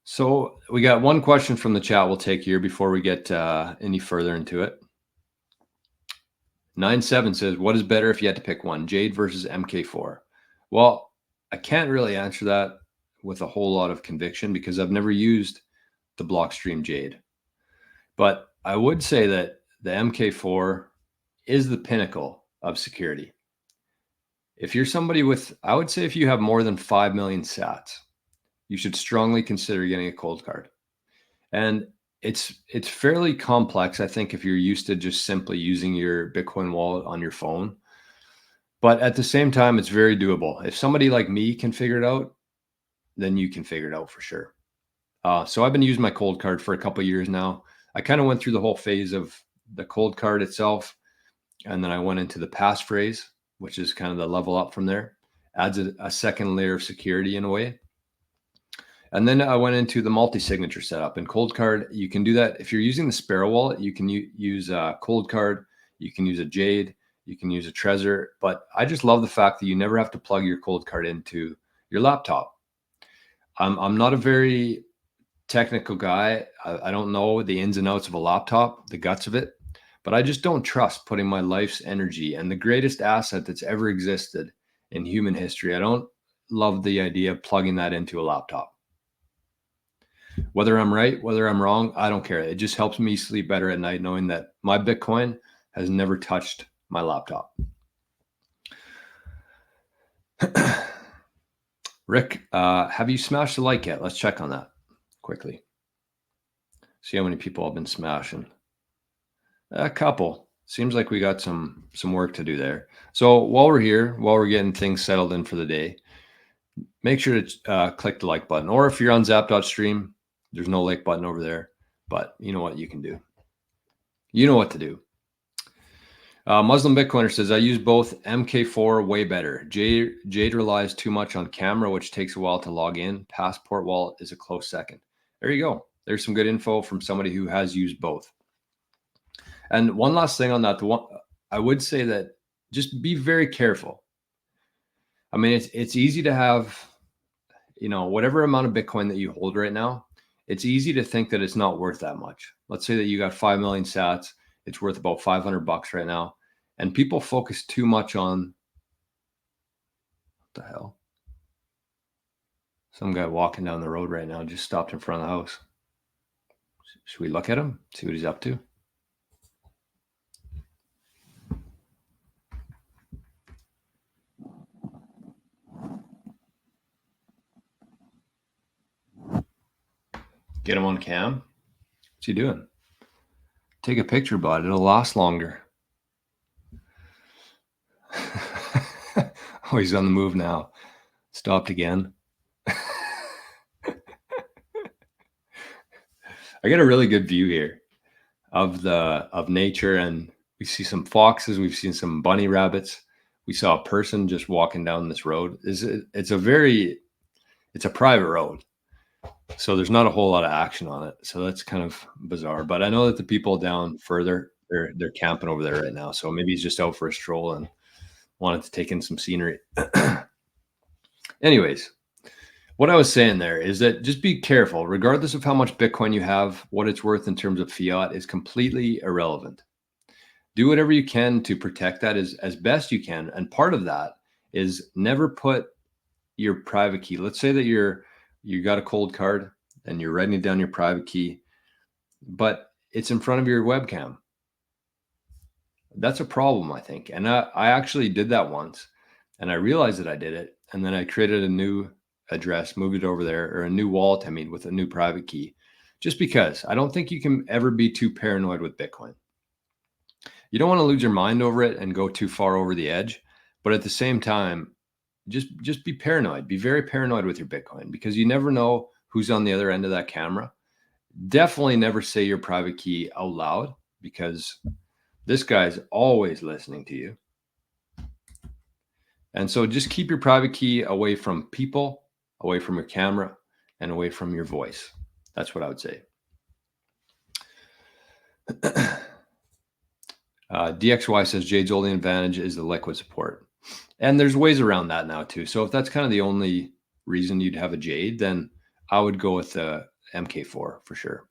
So we got one question from the chat we'll take here before we get any further into it. 97 says, what is better if you had to pick one, Jade versus mk4? Well, I can't really answer that with a whole lot of conviction because I've never used the blockstream Jade. But I would say that the mk4 is the pinnacle of security. If you're somebody with, I would say if you have more than 5 million sats, you should strongly consider getting a cold card. And it's fairly complex, I think, if you're used to just simply using your Bitcoin wallet on your phone. But at the same time, it's very doable. If somebody like me can figure it out, then you can figure it out for sure. So I've been using my cold card for a couple of years now. I kind of went through the whole phase of the cold card itself, and then I went into the passphrase, which is kind of the level up from there. Adds a second layer of security in a way. And then I went into the multi-signature setup. And cold card, you can do that. If you're using the Sparrow wallet, you can use a cold card, you can use a Jade, you can use a Trezor. But I just love the fact that you never have to plug your cold card into your laptop. I'm not a very technical guy. I don't know the ins and outs of a laptop, the guts of it, but I just don't trust putting my life's energy and the greatest asset that's ever existed in human history. I don't love the idea of plugging that into a laptop. Whether I'm right, whether I'm wrong, I don't care. It just helps me sleep better at night knowing that my Bitcoin has never touched my laptop. Rick, have you smashed the like yet? Let's check on that quickly. See how many people have been smashing. A couple. Seems like we got some work to do there. So while we're here, while we're getting things settled in for the day, make sure to click the like button. Or if you're on zap.stream, there's no like button over there, but you know what you can do. You know what to do. Muslim Bitcoiner says, I use both mk4 way better. Jade relies too much on camera, which takes a while to log in. Passport wallet is a close second. There you go. There's some good info from somebody who has used both. And one last thing on that, I would say that just be very careful. I mean, it's easy to have, whatever amount of Bitcoin that you hold right now, it's easy to think that it's not worth that much. Let's say that you got 5 million sats. It's worth about $500 right now. And people focus too much on, what the hell? Some guy walking down the road right now just stopped in front of the house. Should we look at him? See what he's up to? Get him on cam. What's he doing? Take a picture, bud. It'll last longer. Oh, he's on the move now. Stopped again. I get a really good view here of nature, and we see some foxes. We've seen some bunny rabbits. We saw a person just walking down this road. It's a private road, so there's not a whole lot of action on it. So that's kind of bizarre. But I know that the people down further, they're camping over there right now. So maybe he's just out for a stroll and wanted to take in some scenery. Anyways, what I was saying there is that just be careful. Regardless of how much Bitcoin you have, what it's worth in terms of fiat is completely irrelevant. Do whatever you can to protect that as best you can. And part of that is never put your private key. Let's say that you got a cold card and you're writing down your private key, but it's in front of your webcam. That's a problem, I think. And I actually did that once, and I realized that I did it. And then I created a new address, moved it over there, or a new wallet, with a new private key, just because I don't think you can ever be too paranoid with Bitcoin. You don't want to lose your mind over it and go too far over the edge, but at the same time, just be paranoid. Be very paranoid with your Bitcoin, because you never know who's on the other end of that camera. Definitely never say your private key out loud, because this guy's always listening to you. And so just keep your private key away from people, away from your camera, and away from your voice. That's what I would say. DXY says Jade's only advantage is the liquid support. And there's ways around that now too. So if that's kind of the only reason you'd have a Jade, then I would go with the mk4 for sure.